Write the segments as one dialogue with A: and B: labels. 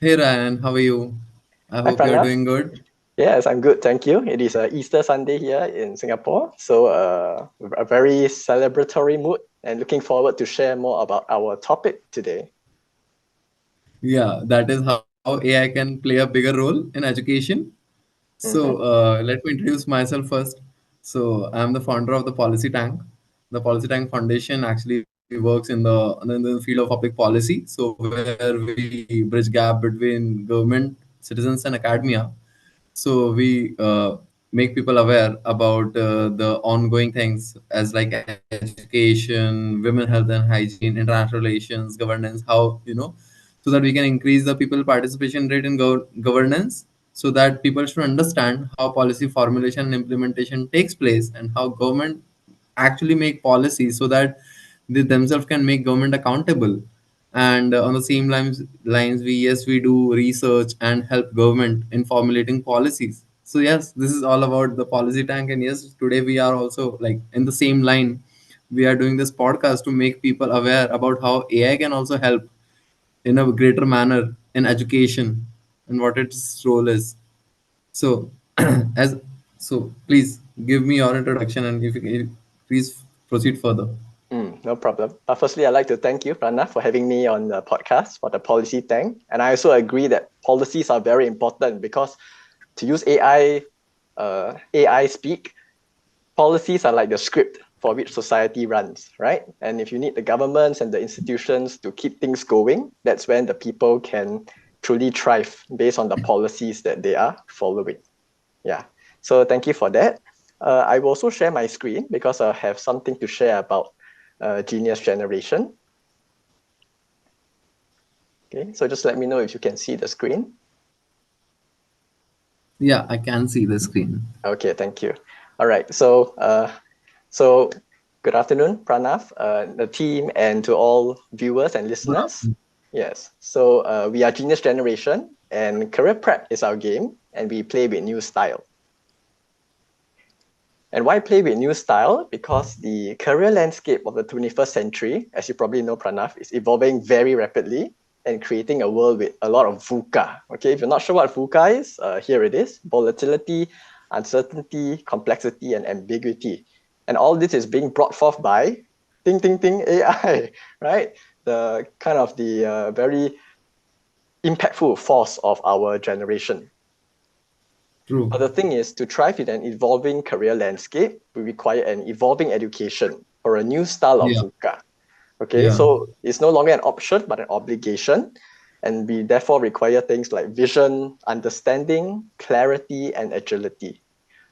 A: Hey Ryan, how are you? I
B: Hi,
A: hope you're
B: Pranav.
A: doing good.
B: Yes, I'm good, thank you. It is Easter Sunday here in Singapore, so a very celebratory mood and looking forward to share more about our topic today.
A: Yeah, that is how AI can play a bigger role in education. So,
B: Mm-hmm.
A: let me introduce myself first. So, I'm the founder of the Policy Tank. The Policy Tank Foundation actually works in the field of public policy. So, where we bridge gap between government, citizens, and academia. So we make people aware about the ongoing things as like education, women health and hygiene, international relations, governance. So that we can increase the people participation rate in governance, so that people should understand how policy formulation and implementation takes place and how government actually make policies so that they themselves can make government accountable. And on the same lines, we do research and help government in formulating policies. So yes, this is all about the policy tank. And yes, today we are also like in the same line. We are doing this podcast to make people aware about how AI can also help in a greater manner in education and what its role is. So, as please give me your introduction, and if you can, please proceed further.
B: No problem. But firstly, I'd like to thank you, Pranav, for having me on the podcast for the policy thing. And I also agree that policies are very important because to use AI speak, policies are like the script for which society runs, right? And if you need the governments and the institutions to keep things going, that's when the people can truly thrive based on the policies that they are following. Yeah. So thank you for that. I will also share my screen because I have something to share about Genius Generation. Okay. So just let me know if you can see the screen.
A: Yeah, I can see the screen.
B: Okay. Thank you. All right. So good afternoon, Pranav, the team, and to all viewers and
A: Good
B: listeners.
A: afternoon.
B: Yes. So we are Genius Generation, and career prep is our game, and we play with new style. And why play with new style? Because the career landscape of the 21st century, as you probably know, Pranav, is evolving very rapidly and creating a world with a lot of VUCA. Okay, if you're not sure what VUCA is, here it is: volatility, uncertainty, complexity, and ambiguity. And all this is being brought forth by ting ting ting AI, right? The kind of the very impactful force of our generation.
A: True.
B: But the thing is, to thrive in an evolving career landscape, we require an evolving education or a new style of
A: Yeah.
B: VUCA. Okay,
A: Yeah.
B: so it's no longer an option but an obligation. And we therefore require things like vision, understanding, clarity, and agility.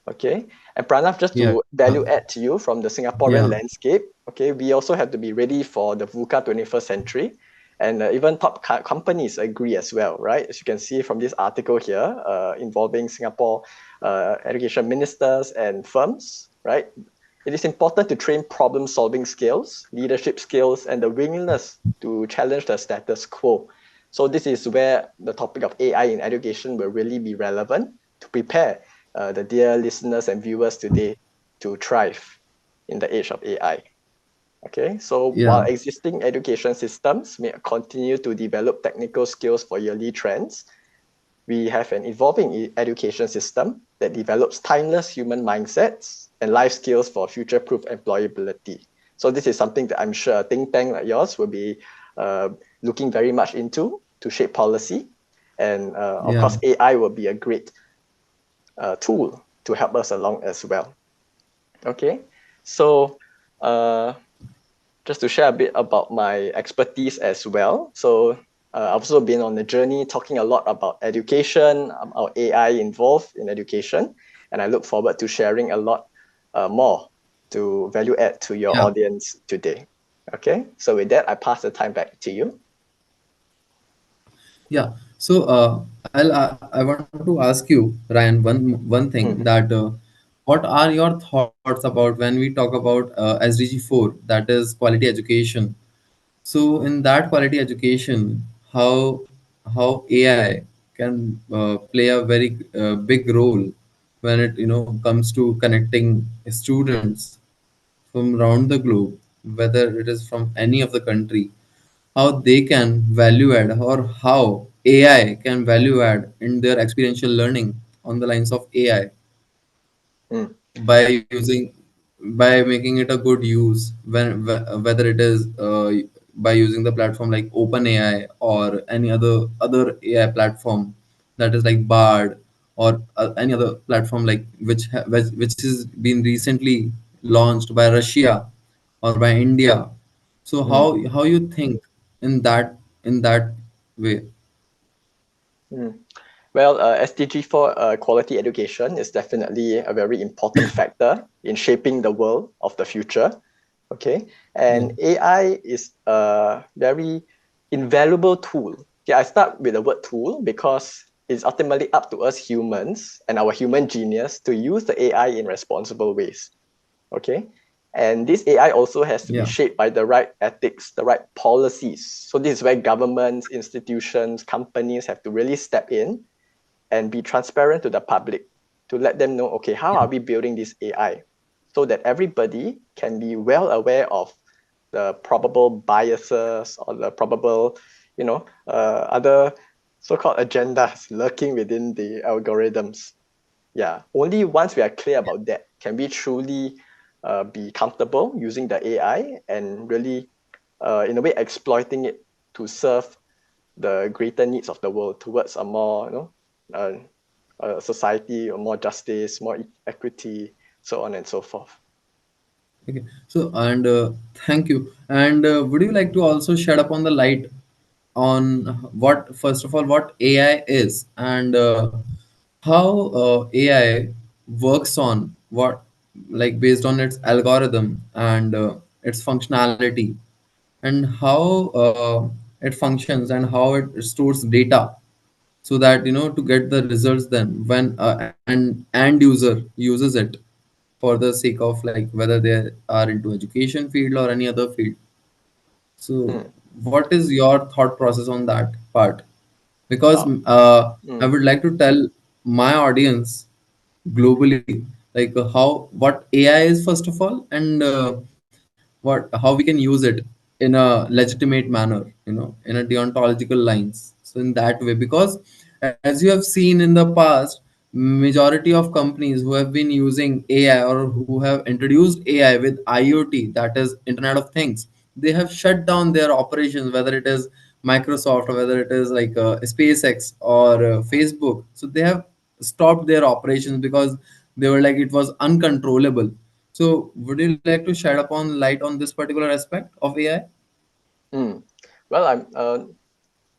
B: Okay, and Pranav, just
A: Yeah.
B: to value add to you from the Singaporean
A: Yeah.
B: landscape, okay, we also have to be ready for the VUCA 21st century. And even top companies agree as well, right? As you can see from this article here, involving Singapore education ministers and firms, right? It is important to train problem solving skills, leadership skills, and the willingness to challenge the status quo. So, this is where the topic of AI in education will really be relevant to prepare the dear listeners and viewers today to thrive in the age of AI. Okay, so while
A: Yeah.
B: existing education systems may continue to develop technical skills for yearly trends, we have an evolving education system that develops timeless human mindsets and life skills for future-proof employability. So this is something that I'm sure a think tank like yours will be uh, looking very much into to shape policy. And of
A: Yeah.
B: course, AI will be a great tool to help us along as well. Okay, so uh, just to share a bit about my expertise as well. So I've also been on the journey talking a lot about education, about AI involved in education, and I look forward to sharing a lot more to value add to your
A: Yeah.
B: audience today. Okay, so with that, I pass the time back to you.
A: Yeah. So I want to ask you, Ryan, one thing
B: Mhm.
A: that what are your thoughts about when we talk about SDG 4, that is quality education? So in that quality education, how AI can play a very big role when it comes to connecting students from around the globe, whether it is from any of the country, how they can value add, or how AI can value add in their experiential learning on the lines of AI
B: Mm.
A: by using by making it a good use whether it is by using the platform like OpenAI or any other AI platform that is like Bard or any other platform like which has been recently launched by Russia or by India. So
B: Mm.
A: how you think in that way?
B: Mm. Well, SDG for quality education is definitely a very important factor in shaping the world of the future. Okay,
A: Yeah,
B: and AI is a very invaluable tool. Okay, I start with the word tool because it's ultimately up to us humans and our human genius to use the AI in responsible ways. Okay, and this AI also has to be
A: yeah,
B: shaped by the right ethics, the right policies. So this is where governments, institutions, companies have to really step in and be transparent to the public to let them know, okay, how are we building this AI so that everybody can be well aware of the probable biases or the probable, other so-called agendas lurking within the algorithms. Yeah, only once we are clear about that can we truly be comfortable using the AI and really, in a way, exploiting it to serve the greater needs of the world towards a more, society or more justice, more equity, so on and so forth.
A: okay. So, and thank you. And would you like to also shed upon the light on what, first of all, what AI is and how AI works on what, like based on its algorithm and its functionality, and how it functions and how it stores data so that to get the results then when an end user uses it for the sake of like whether they are into education field or any other field. So
B: Mm,
A: what is your thought process on that part? Because
B: well,
A: I
B: mm,
A: would like to tell my audience globally like how what AI is first of all, and what how we can use it in a legitimate manner, in a deontological lines. So in that way, because as you have seen in the past, majority of companies who have been using AI or who have introduced AI with IoT, that is Internet of Things, they have shut down their operations, whether it is Microsoft or whether it is like SpaceX or Facebook. So they have stopped their operations because they were like it was uncontrollable. So would you like to shed upon light on this particular aspect of AI?
B: mm. Well, I'm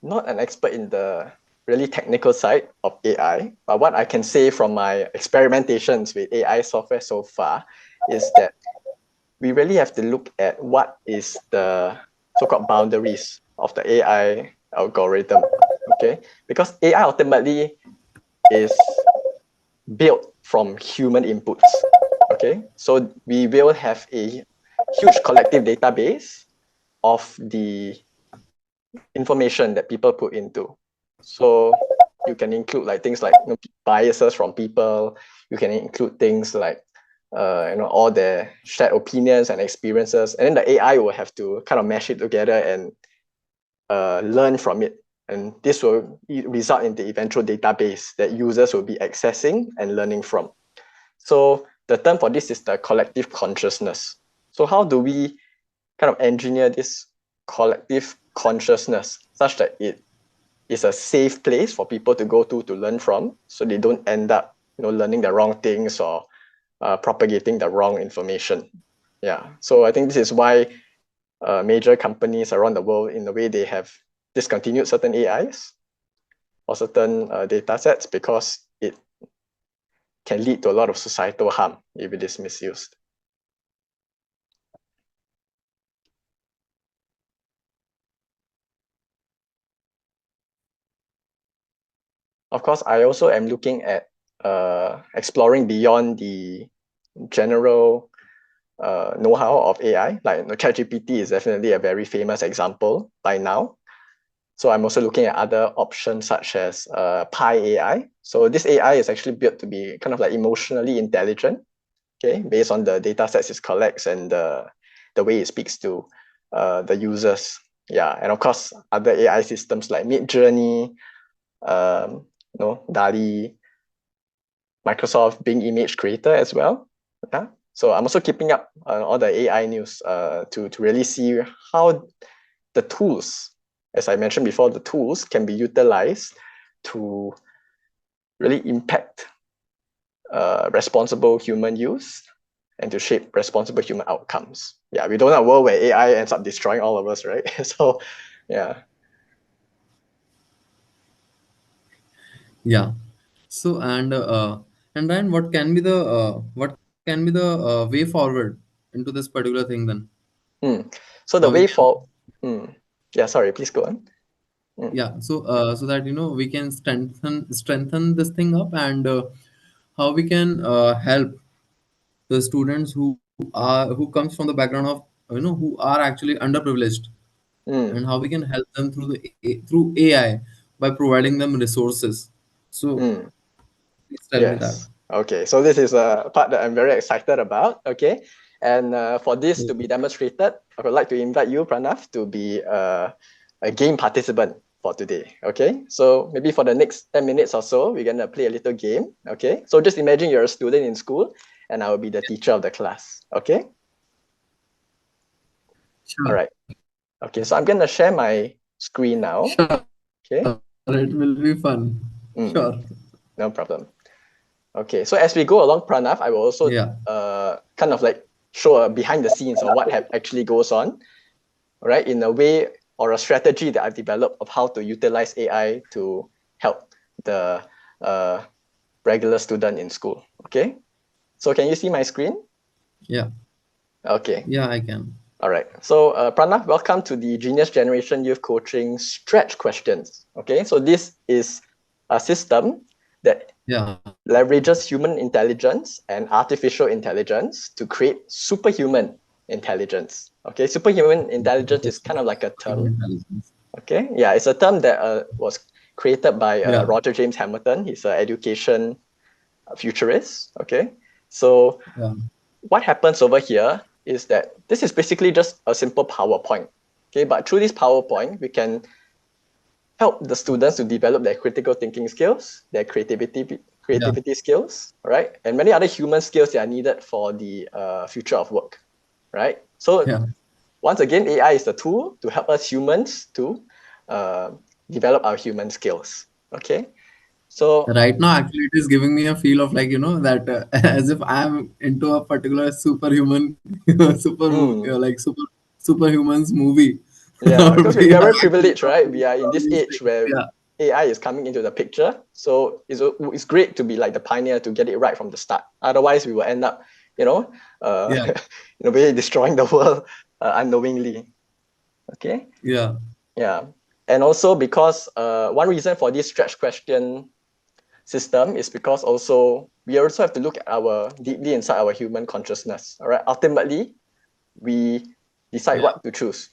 B: not an expert in the really technical side of AI, but what I can say from my experimentations with AI software so far is that we really have to look at what is the so-called boundaries of the AI algorithm. Okay, because AI ultimately is built from human inputs. Okay, so we will have a huge collective database of the information that people put into. So you can include like things like biases from people. You can include things like all their shared opinions and experiences, and then the AI will have to kind of mash it together and learn from it. And this will result in the eventual database that users will be accessing and learning from. So the term for this is the collective consciousness. So how do we kind of engineer this collective consciousness such that it is a safe place for people to go to learn from, so they don't end up learning the wrong things or propagating the wrong information. Yeah, so I think this is why major companies around the world, in a way, they have discontinued certain AIs or certain data sets because it can lead to a lot of societal harm if it is misused. Of course, I also am looking at exploring beyond the general know-how of AI. Like ChatGPT is definitely a very famous example by now. So I'm also looking at other options such as Pi AI. So this AI is actually built to be kind of like emotionally intelligent, okay, based on the data sets it collects and the way it speaks to the users. Yeah, and of course, other AI systems like Midjourney DALI, Microsoft Bing Image Creator as well. Yeah. So I'm also keeping up all the AI news to really see how the tools, as I mentioned before, the tools can be utilized to really impact responsible human use and to shape responsible human outcomes. Yeah, we don't have a world where AI ends up destroying all of us, right? So, yeah.
A: Yeah. So and Ryan, what can be the way forward into this particular thing then?
B: So
A: How
B: the
A: we
B: way
A: can,
B: for, yeah, sorry, please go on.
A: yeah. So that we can strengthen this thing up, and how we can help the students who comes from the background of who are actually underprivileged, and
B: Mm,
A: how we can help them through AI by providing them resources. So
B: mm.
A: please tell me that.
B: Yes. Okay. So this is a part that I'm very excited about. Okay. And for this to be demonstrated, I would like to invite you, Pranav, to be a game participant for today. Okay. So maybe for the next 10 minutes or so, we're going to play a little game. Okay. So just imagine you're a student in school and I will be the teacher of the class. Okay. All
A: Sure.
B: right. Okay. So I'm going to share my screen now.
A: Sure.
B: Okay.
A: It will be fun. Sure.
B: Mm, no problem. Okay, so as we go along, Pranav, I will also
A: Yeah.
B: kind of like show a behind the scenes of what actually goes on, right? In a way or a strategy that I've developed of how to utilize AI to help the regular student in school. Okay, so can you see my screen?
A: Yeah.
B: Okay,
A: Yeah, I can.
B: all right. So Pranav, welcome to the Genius Generation Youth Coaching Stretch Questions. Okay, so this is a system that
A: Yeah.
B: leverages human intelligence and artificial intelligence to create superhuman intelligence. Okay, superhuman intelligence is kind of like a
A: Human
B: term.
A: intelligence.
B: Okay, yeah, it's a term that was created by
A: Yeah.
B: Roger James Hamilton. He's an education futurist. Okay, so
A: Yeah.
B: what happens over here is that this is basically just a simple PowerPoint. Okay, but through this PowerPoint, we can help the students to develop their critical thinking skills, their
A: Yeah.
B: creativity skills, right? And many other human skills that are needed for the future of work, right? So
A: Yeah.
B: once again, AI is the tool to help us humans to develop our human skills, okay? So,
A: Right now, actually, it is giving me a feel of like, that as if I'm into a particular superhuman,
B: mm,
A: superhumans movie.
B: yeah, because we
A: We
B: are
A: are
B: very
A: actually
B: privileged, right? We are in
A: all
B: this
A: these
B: age
A: things.
B: where
A: Yeah.
B: AI is coming into the picture. So it's great to be like the pioneer to get it right from the start. Otherwise, we will end up, you know,
A: Yeah.
B: in a way destroying the world unknowingly. Okay.
A: Yeah.
B: Yeah. And also because one reason for this stretch question system is because also we also have to look at our deeply inside our human consciousness. All right. Ultimately, we decide
A: Yeah.
B: what to choose.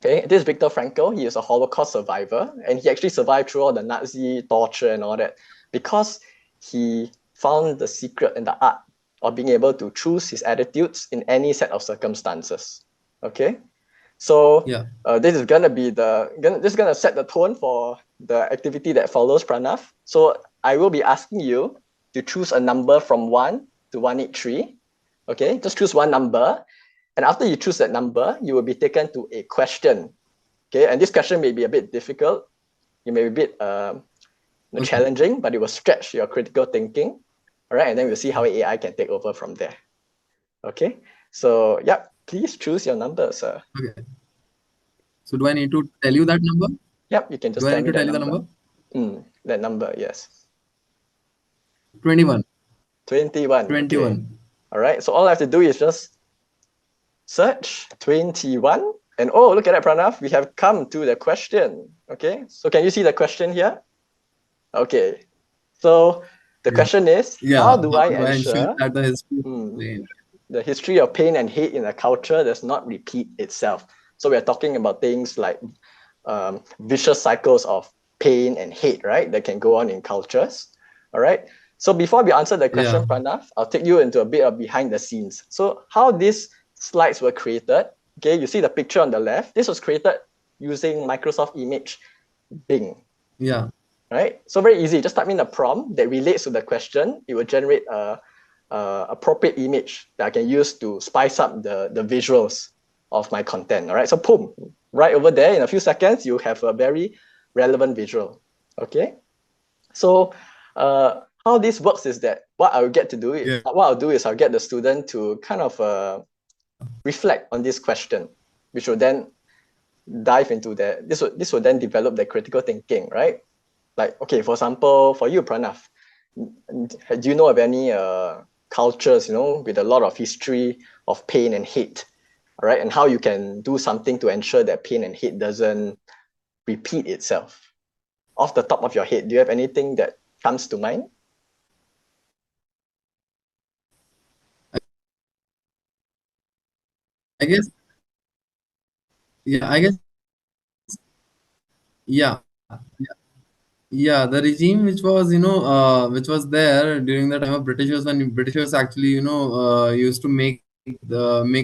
B: Okay, this is Viktor Frankl. He is a Holocaust survivor, and he actually survived through all the Nazi torture and all that because he found the secret in the art of being able to choose his attitudes in any set of circumstances. Okay, so
A: Yeah.
B: this is gonna set the tone for the activity that follows, Pranav. So I will be asking you to choose a number from 1 to 183. Okay, just choose one number, and after you choose that number, you will be taken to a question. Okay, and this question may be a bit difficult. It may be a bit
A: Okay.
B: challenging, but it will stretch your critical thinking. All right, and then we'll see how AI can take over from there. Okay, so yeah, please choose your number, sir.
A: Okay. So do I need to tell you that number?
B: Yep, you can
A: Do
B: just
A: I
B: tell
A: need
B: me
A: to
B: that
A: tell you the
B: number.
A: number?
B: That number, yes.
A: 21.
B: 21, okay.
A: 21.
B: All right, so all I have to do is just search 21. And oh, look at that, Pranav. We have come to the question. Okay, so can you see the question here? Okay, so the
A: Yeah.
B: question is, how
A: Yeah.
B: do
A: How
B: I
A: do I ensure
B: ensure
A: that the history is
B: hmm,
A: plain?
B: the history of pain and hate in a culture does not repeat itself? So we're talking about things like vicious cycles of pain and hate, right? That can go on in cultures. All right. So before we answer the
A: Yeah.
B: question, Pranav, I'll take you into a bit of behind the scenes. So how these slides were created, okay, you see the picture on the left. This was created using Microsoft Image Bing.
A: Yeah.
B: right? So very easy. Just type in a prompt that relates to the question. It will generate a appropriate image that I can use to spice up the visuals of my content. All right. So boom, right over there in a few seconds, you have a very relevant visual. Okay. So how this works is that what I'll get to do is,
A: Yeah.
B: what I'll do is I'll get the student to kind of reflect on this question, which will then dive into that. This will then develop the critical thinking, right? Like, okay, for example, for you, Pranav, do you know of any cultures, with a lot of history of pain and hate, all right? And how you can do something to ensure that pain and hate doesn't repeat itself? Off the top of your head, do you have anything that comes to mind?
A: I guess, yeah, I guess, yeah, yeah, the regime which was, which was there during the time of Britishers, when Britishers actually, used to make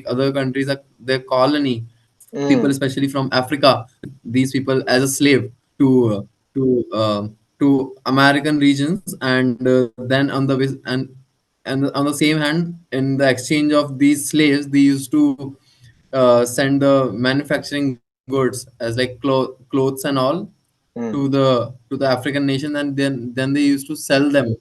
A: other countries their colony, people
B: Mm,
A: especially from Africa, these people as a slave to to uh, to American regions, and then on the and on the same hand, in the exchange of these slaves, they used to send the manufacturing goods as like clothes and all
B: mm,
A: to the African nation, and then they used to sell them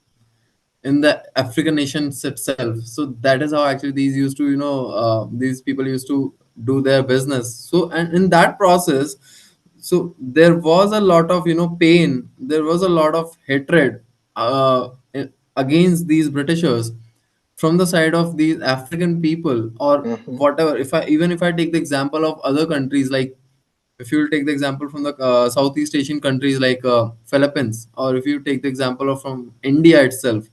A: in the African nations itself. So that is how actually these used to, these people used to do their business. So, and in that process, so there was a lot of, pain. There was a lot of hatred against these Britishers from the side of these African people, or
B: mm-hmm,
A: whatever. If I take the example of other countries, like if you will take the example from the Southeast Asian countries like Philippines, or if you take the example of from India itself,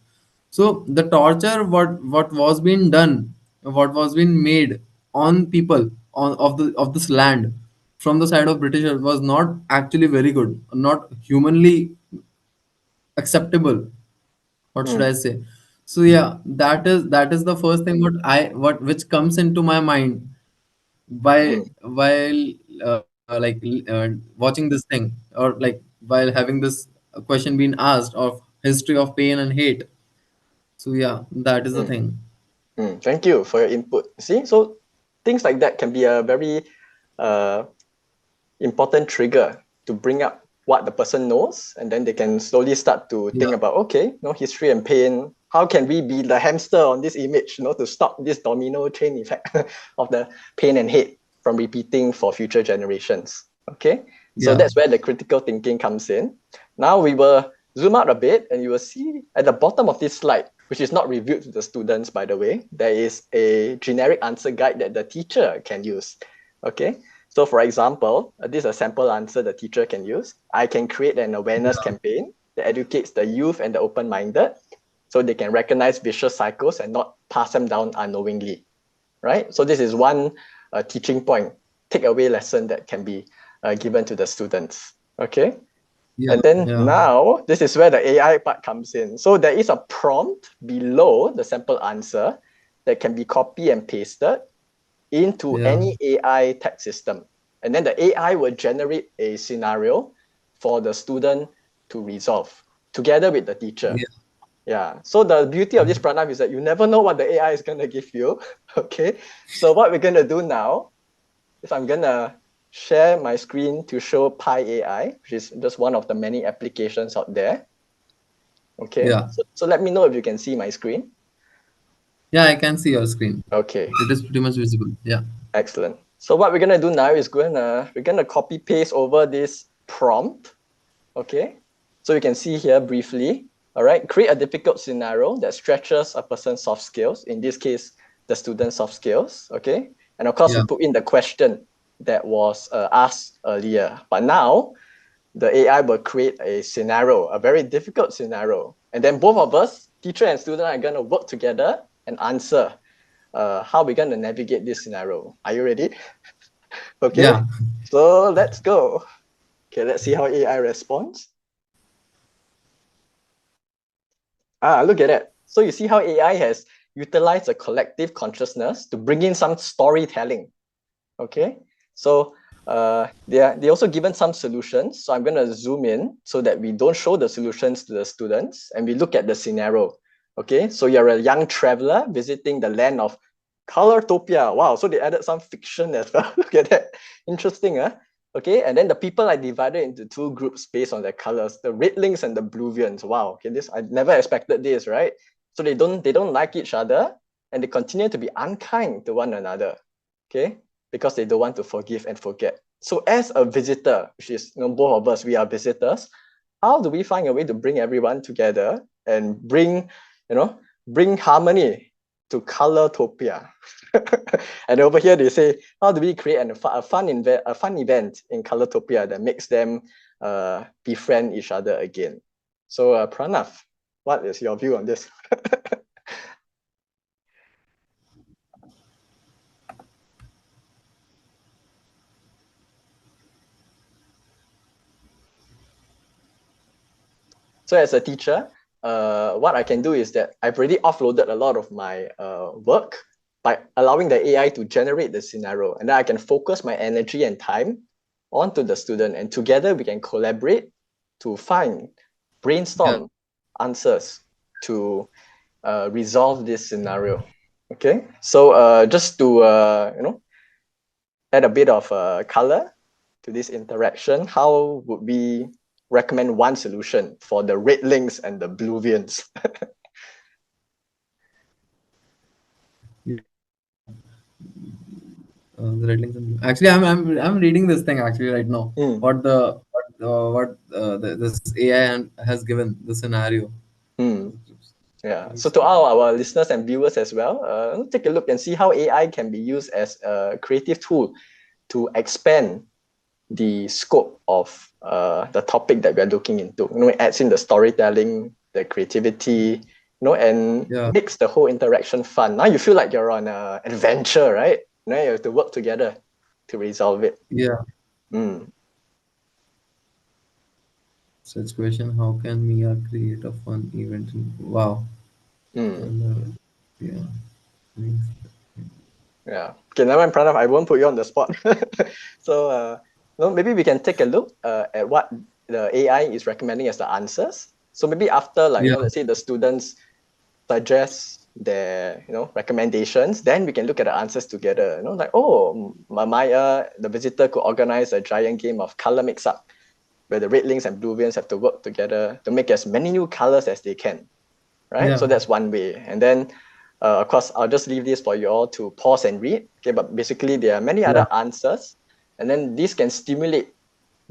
A: so the torture, what was being done, what was being made on people of this land from the side of Britishers was not actually very good, not humanly acceptable. What should
B: mm,
A: I say? So yeah, that is the first thing what which comes into my mind while watching this thing, or like while having this question being asked of history of pain and hate. So yeah, that is the
B: mm,
A: thing.
B: Thank you for your input. See, so things like that can be a very uh, important trigger to bring up what the person knows, and then they can slowly start to
A: Yeah,
B: think about, okay, history and pain, how can we be the hamster on this image, to stop this domino chain effect of the pain and hate from repeating for future generations. Okay, so
A: yeah,
B: that's where the critical thinking comes in. Now we will zoom out a bit, and you will see at the bottom of this slide, which is not reviewed to the students, by the way, there is a generic answer guide that the teacher can use. Okay, so for example, this is a sample answer the teacher can use. I can create an awareness
A: yeah,
B: campaign that educates the youth and the open-minded so they can recognize vicious cycles and not pass them down unknowingly, right? So this is one teaching point, takeaway lesson that can be given to the students, okay?
A: yeah,
B: And then
A: yeah,
B: now, this is where the AI part comes in. So there is a prompt below the sample answer that can be copied and pasted into
A: yeah,
B: any AI text system. And then the AI will generate a scenario for the student to resolve together with the teacher.
A: yeah,
B: Yeah. So the beauty of this Pranav is that you never know what the AI is going to give you. Okay. So what we're going to do now is I'm going to share my screen to show Pi AI, which is just one of the many applications out there. Okay.
A: yeah,
B: So let me know if you can see my screen.
A: yeah, I can see your screen.
B: Okay.
A: It is pretty much visible. Yeah,
B: Excellent. So what we're gonna do now is we're gonna copy paste over this prompt. Okay. So you can see here briefly. All right. Create a difficult scenario that stretches a person's soft skills. In this case, the student's soft skills. Okay. And of course, we
A: yeah,
B: put in the question that was asked earlier. But now the AI will create a scenario, a very difficult scenario, and then both of us, teacher and student, are gonna work together and answer how we're going to navigate this scenario. Are you ready? Okay,
A: yeah,
B: so let's go. Okay, let's see how AI responds. Look at that. So you see how AI has utilized a collective consciousness to bring in some storytelling. Okay, so they also given some solutions. So I'm going to zoom in so that we don't show the solutions to the students and we look at the scenario. Okay, so you're a young traveler visiting the land of Colortopia. Wow, so they added some fiction as well. Look at that. Interesting, huh? Okay, and then the people are divided into two groups based on their colors, the redlings and the bluvians. Wow, okay, this I never expected this, right? So they don't like each other and they continue to be unkind to one another. Okay, because they don't want to forgive and forget. So as a visitor, which is both of us, we are visitors, how do we find a way to bring everyone together and bring harmony to Colortopia? And over here they say, how do we create a fun event in Colortopia that makes them befriend each other again? So Pranav, what is your view on this? So as a teacher, what I can do is that I've already offloaded a lot of my work by allowing the AI to generate the scenario. And then I can focus my energy and time onto the student. And together we can collaborate to brainstorm
A: Yeah.
B: answers to resolve this scenario. Okay, so just to add a bit of color to this interaction, how would we recommend one solution for the red links and the bluvians?
A: The red links and blue. Actually, I'm reading this thing actually right now.
B: Mm,
A: What this AI has given the scenario.
B: mm. Yeah. So to all our listeners and viewers as well, take a look and see how AI can be used as a creative tool to expand the scope of the topic that we're looking into. It adds in the storytelling, the creativity, and
A: Yeah,
B: makes the whole interaction fun. Now you feel like you're on an adventure, right? Now you have to work together to resolve it.
A: yeah.
B: Mm,
A: Such question: how can we create a fun event? Wow.
B: mm,
A: And, yeah. Links.
B: yeah. Okay, never mind, Pranav. I won't put you on the spot. So, maybe we can take a look at what the AI is recommending as the answers. So maybe after, like,
A: Yeah,
B: let's say the students suggest their recommendations, then we can look at the answers together. Like, oh, Maya, the visitor could organize a giant game of color mix-up where the red links and blue veins have to work together to make as many new colors as they can, right? So
A: yeah,
B: that's one way. And then of course I'll just leave this for you all to pause and read. Okay, but basically there are many
A: yeah,
B: other answers, and then this can stimulate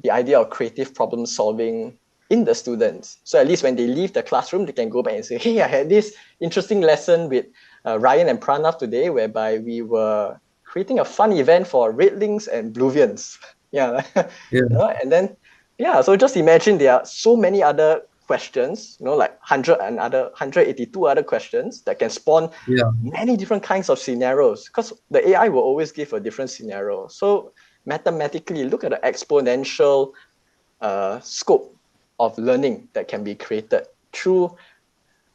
B: the idea of creative problem solving in the students. So at least when they leave the classroom, they can go back and say, hey, I had this interesting lesson with Ryan and Pranav today, whereby we were creating a fun event for redlings and bluvians. Yeah.
A: yeah,
B: And then, yeah, so just imagine there are so many other questions, like 182 other questions that can spawn
A: yeah,
B: many different kinds of scenarios, because the AI will always give a different scenario. So mathematically, look at the exponential scope of learning that can be created through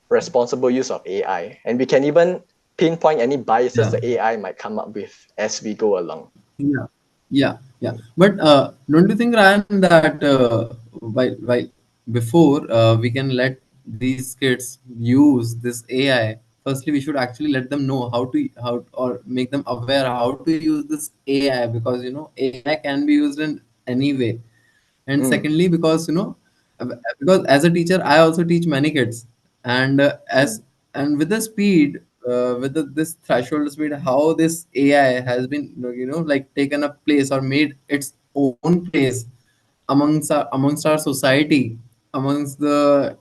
B: responsible use of AI. And we can even pinpoint any biases
A: yeah.
B: the AI might come up with as we go along.
A: Yeah, yeah, yeah. But don't you think, Ryan, that while before we can let these kids use this AI, firstly we should actually let them know how or make them aware how to use this AI, because AI can be used in any way. And
B: Mm,
A: secondly, because as a teacher I also teach many kids, and
B: mm,
A: as and with the speed, with this threshold speed, how this AI has been like taken a place or made its own place amongst our society, amongst the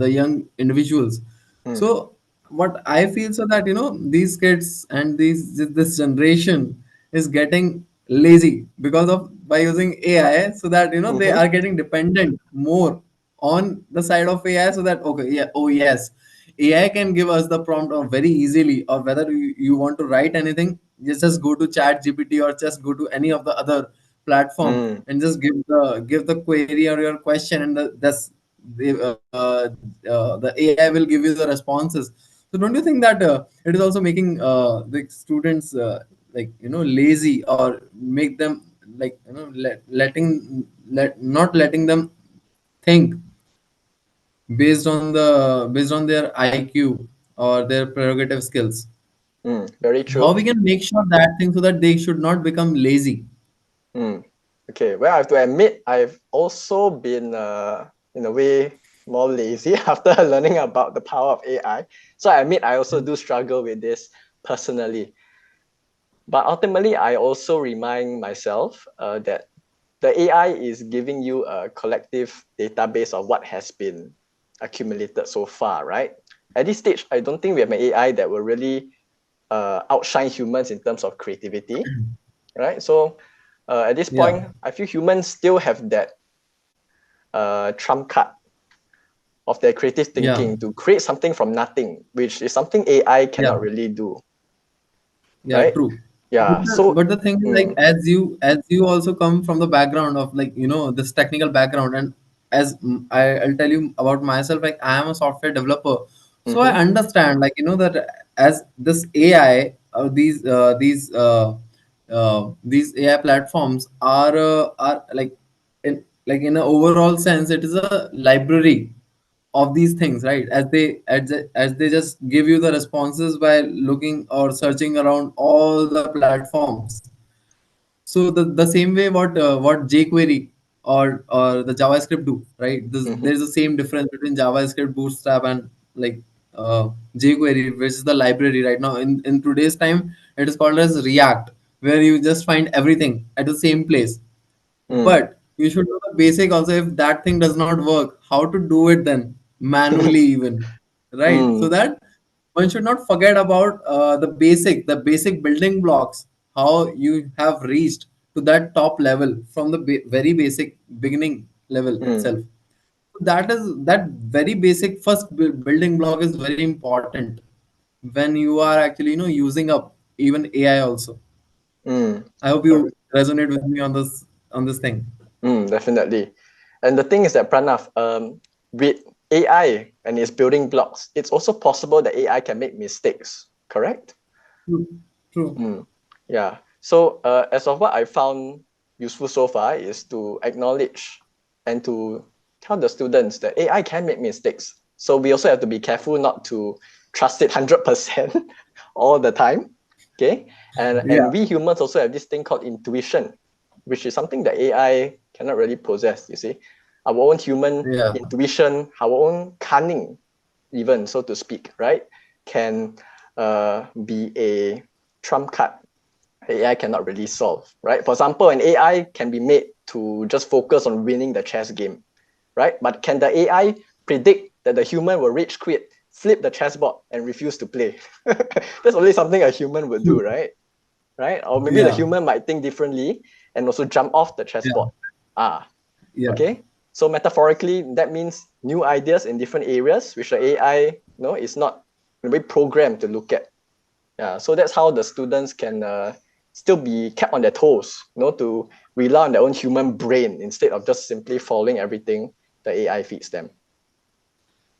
A: young individuals.
B: mm,
A: So what I feel, so that these kids and this generation is getting lazy because of by using AI, so that they
B: mm-hmm,
A: are getting dependent more on the side of AI, so that okay, yeah, oh yes, AI can give us the prompt of very easily, or whether you want to write anything, just go to chat GPT or just go to any of the other platform
B: mm,
A: and just give the query or your question, and the AI will give you the responses. So don't you think that it is also making the students like lazy, or make them like not letting them think based on their IQ or their prerogative skills.
B: Very
A: How
B: true.
A: we can make sure that thing so that they should not become lazy.
B: Mm. Okay, well, I have to admit, I've also been, in a way, more lazy after learning about the power of AI. So I admit I also do struggle with this personally. But ultimately, I also remind myself that the AI is giving you a collective database of what has been accumulated so far, right? At this stage, I don't think we have an AI that will really outshine humans in terms of creativity, right? So at this
A: Yeah,
B: point, I feel humans still have that trump card of their creative
A: yeah,
B: thinking to create something from nothing, which is something AI
A: yeah.
B: cannot really do,
A: Yeah,
B: right?
A: true.
B: Yeah. So,
A: But the thing is, like,
B: mm,
A: as you also come from the background of, like, this technical background, and I'll tell you about myself, like I am a software developer, so I
B: mm-hmm,
A: understand, like, that as this AI, these AI platforms are in an overall sense, it is a library of these things, right? As they just give you the responses by looking or searching around all the platforms. So the same way what jQuery or the JavaScript do, right?
B: mm-hmm,
A: There's the same difference between JavaScript, Bootstrap, and like jQuery, which is the library right now. In today's time, it is called as React, where you just find everything at the same place.
B: mm,
A: But you should know the basic also. If that thing does not work, how to do it then manually, even, right? So
B: mm,
A: that one should not forget about the basic building blocks, how you have reached to that top level from the very basic beginning level
B: mm,
A: itself. That very basic first building block is very important when you are actually using up even AI also.
B: mm.
A: I hope you resonate with me on this thing.
B: Definitely. And the thing is that Pranav, with AI and its building blocks, it's also possible that AI can make mistakes, correct?
A: True. True.
B: Mm. Yeah. So as of what I found useful so far is to acknowledge and to tell the students that AI can make mistakes. So we also have to be careful not to trust it 100% all the time. Okay. And
A: Yeah.
B: we humans also have this thing called intuition, which is something that AI cannot really possess, you see. Our own human
A: Yeah.
B: intuition, our own cunning, even so to speak, right, can be a trump card AI cannot really solve, right? For example, an AI can be made to just focus on winning the chess game, right? But can the AI predict that the human will rage quit, flip the chessboard, and refuse to play? That's only something a human would do,
A: True.
B: right? Right? Or maybe the
A: Yeah.
B: human might think differently and also jump off the
A: Yeah.
B: chessboard. Ah,
A: Yeah.
B: okay. So metaphorically, that means new ideas in different areas, which the AI, is not really programmed to look at. Yeah, so that's how the students can still be kept on their toes, to rely on their own human brain instead of just simply following everything the AI feeds them.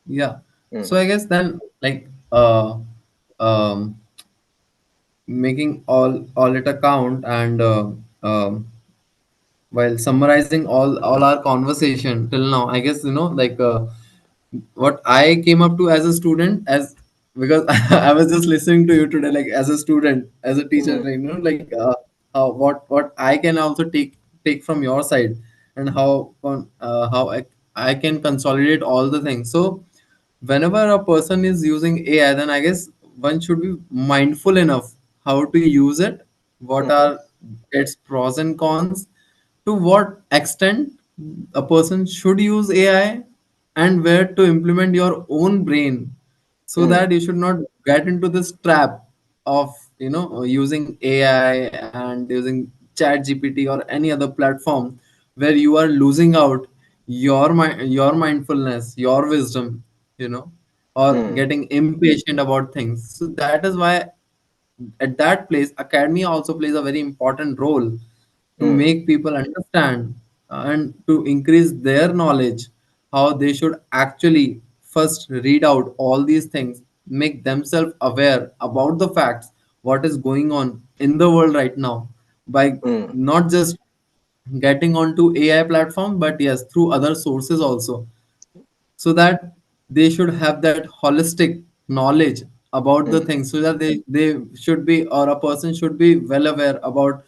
A: Yeah.
B: Mm,
A: So I guess then, like, um making all it account, and while summarizing all our conversation till now, I guess, like, what I came up to as a student, as because I was just listening to you today, like as a student, as a teacher,
B: mm,
A: like, what I can also take from your side, and how I can consolidate all the things. So whenever a person is using AI, then I guess one should be mindful enough how to use it, what
B: mm-hmm,
A: are its pros and cons, to what extent a person should use AI, and where to implement your own brain, so
B: mm,
A: that you should not get into this trap of using AI and using chat GPT or any other platform, where you are losing out your mindfulness, your wisdom, you know or
B: mm,
A: getting impatient about things. So that is why at that place academia also plays a very important role, to
B: mm,
A: make people understand, and to increase their knowledge, how they should actually first read out all these things, make themselves aware about the facts, what is going on in the world right now, by
B: mm,
A: not just getting onto AI platform, but yes, through other sources also, so that they should have that holistic knowledge about the
B: Mm,
A: things, so that they should be, or a person should be well aware about,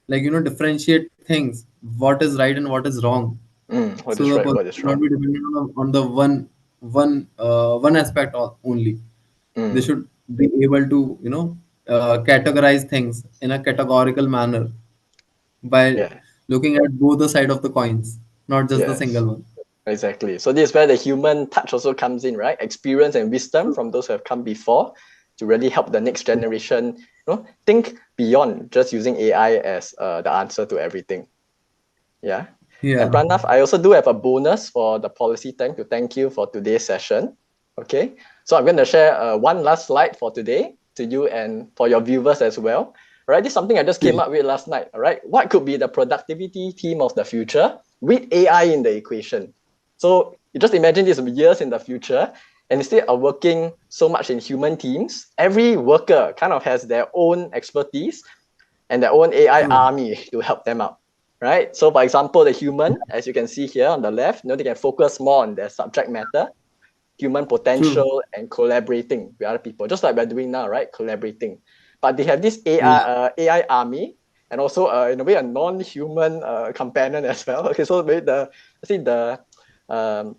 A: like, differentiate things, what is right and what is wrong.
B: what
A: So
B: is
A: the
B: right,
A: person
B: what is
A: should not
B: wrong?
A: be dependent on the one aspect only. They
B: Mm,
A: should be able to categorize things in a categorical manner by
B: yeah,
A: looking at both the side of the coins, not just the
B: yes.
A: single one.
B: Exactly. So this is where the human touch also comes in, right? Experience and wisdom from those who have come before to really help the next generation, think beyond just using AI as the answer to everything. Yeah.
A: Yeah.
B: And Pranav, I also do have a bonus for the policy tank to thank you for today's session. Okay. So I'm going to share one last slide for today to you and for your viewers as well. All right. This is something I just came
A: Yeah.
B: up with last night. All right. What could be the productivity theme of the future with AI in the equation? So you just imagine this years in the future, and instead of working so much in human teams, every worker kind of has their own expertise and their own AI
A: True.
B: army to help them out, right? So, for example, the human, as you can see here on the left, they can focus more on their subject matter, human
A: True.
B: potential, and collaborating with other people, just like we're doing now, right? Collaborating. But they have this
A: Yeah.
B: AI army, and also in a way a non-human companion as well. Okay, so maybe I see um,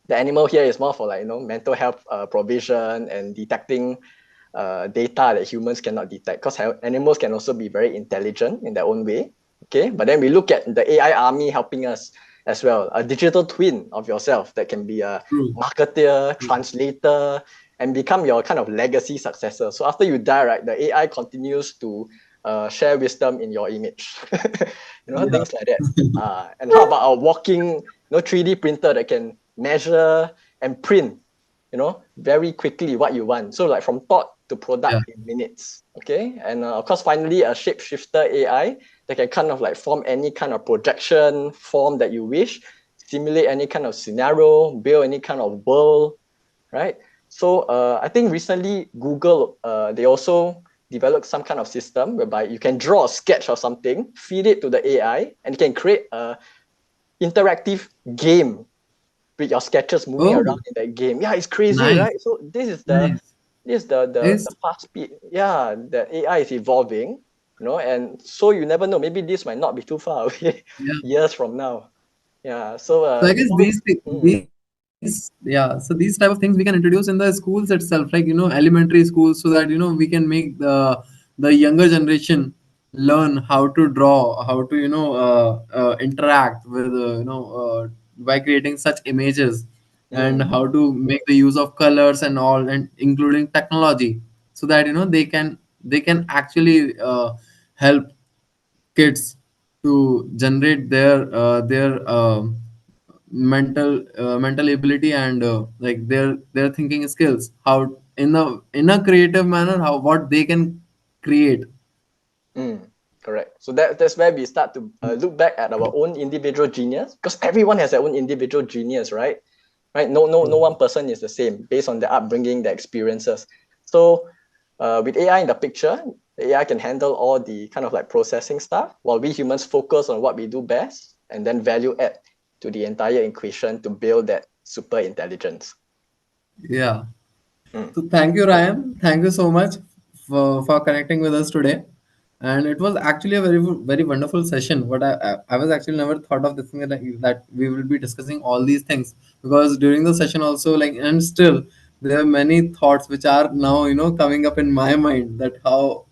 B: the animal here is more for like mental health provision and detecting data that humans cannot detect, because animals can also be very intelligent in their own way. Okay, but then we look at the AI army helping us as well, a digital twin of yourself that can be a
A: True.
B: marketer,
A: True.
B: translator, and become your kind of legacy successor. So after you die, right, the AI continues to share wisdom in your image,
A: Yeah.
B: things like that. And how about a walking 3D printer that can measure and print very quickly what you want. So like from thought to
A: Yeah.
B: product in minutes. Okay. And of course, finally, a shapeshifter AI that can kind of like form any kind of projection form that you wish, simulate any kind of scenario, build any kind of world, right? So I think recently Google, they also developed some kind of system whereby you can draw a sketch of something, feed it to the AI, and it can create a interactive game with your sketches moving
A: Oh,
B: around in that game. Yeah, it's crazy,
A: nice.
B: right? So this is the
A: Nice.
B: this is the
A: It's
B: fast speed. Yeah, the AI is evolving, and so you never know. Maybe this might not be too far away
A: yeah.
B: years from now. Yeah. So
A: So I guess
B: mm,
A: these type of things we can introduce in the schools itself, like elementary schools, so that we can make the younger generation learn how to draw, how to interact with by creating such images, and
B: mm,
A: how to make the use of colors and all, and including technology, so that they can actually help kids to generate their mental ability, and like their thinking skills, how in a creative manner, how what they can create.
B: mm, correct. So that's where we start to look back at our own individual genius, because everyone has their own individual genius, right? Right? No
A: True.
B: one person is the same based on their upbringing, their experiences. So with AI in the picture, the AI can handle all the kind of like processing stuff, while we humans focus on what we do best and then value add to the entire equation to build that super intelligence.
A: Yeah.
B: Mm.
A: So thank you, Ryan. Thank you so much for connecting with us today. And it was actually a very wonderful session. What I was actually never thought of this thing, that we will be discussing all these things, because during the session also, like, and still there are many thoughts which are now coming up in my mind, that how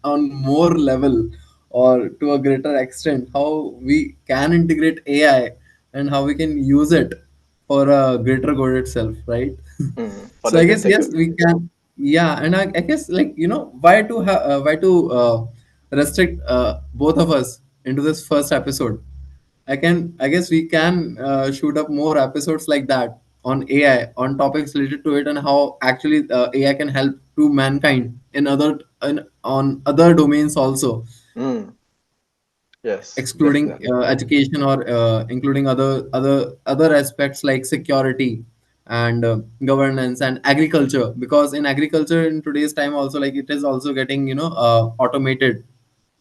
A: on more level, or to a greater extent, how we can integrate AI, and how we can use it for a greater good itself, right?
B: For
A: So
B: the
A: I guess
B: greater
A: yes,
B: good.
A: we can. Yeah, and I guess, like, why to restrict both of us into this first episode. I guess we can shoot up more episodes like that on AI, on topics related to it, and how actually AI can help to mankind on other domains also,
B: Mm. Yes,
A: excluding
B: definitely.
A: education, or including other aspects like security, and governance, and agriculture, because in agriculture in today's time also, like, it is also getting automated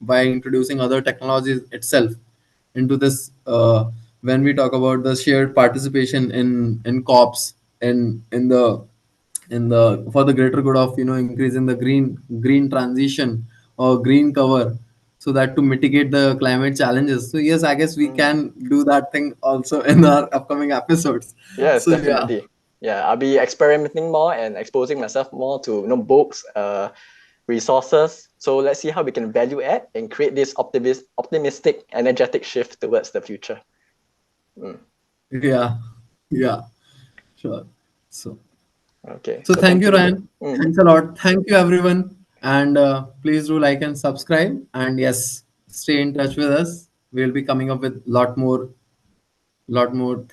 A: by introducing other technologies itself. into this when we talk about the shared participation in COPs and in the for the greater good of increasing the green transition or green cover, so that to mitigate the climate challenges. So yes, I guess we
B: Mm.
A: can do that thing also in our upcoming episodes.
B: Yes,
A: So yeah.
B: definitely. Yeah, I'll be experimenting more and exposing myself more to books, resources. So let's see how we can value add and create this optimistic, energetic shift towards the future. Mm.
A: Yeah, yeah, sure. So,
B: Okay,
A: so
B: so
A: thank
B: thank
A: you,
B: you.
A: Ryan.
B: Mhm.
A: Thanks a lot. Thank you, everyone. And please do like and subscribe. And yes, stay in touch with us. We'll be coming up with lot more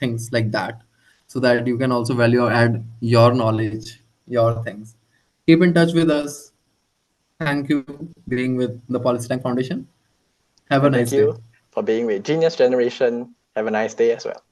A: things like that, so that you can also value add your knowledge, your things. Keep in touch with us. Thank you being with the Policy Tank Foundation. Have a
B: And
A: nice
B: thank
A: day.
B: you for being with Genius Generation. Have a nice day as well.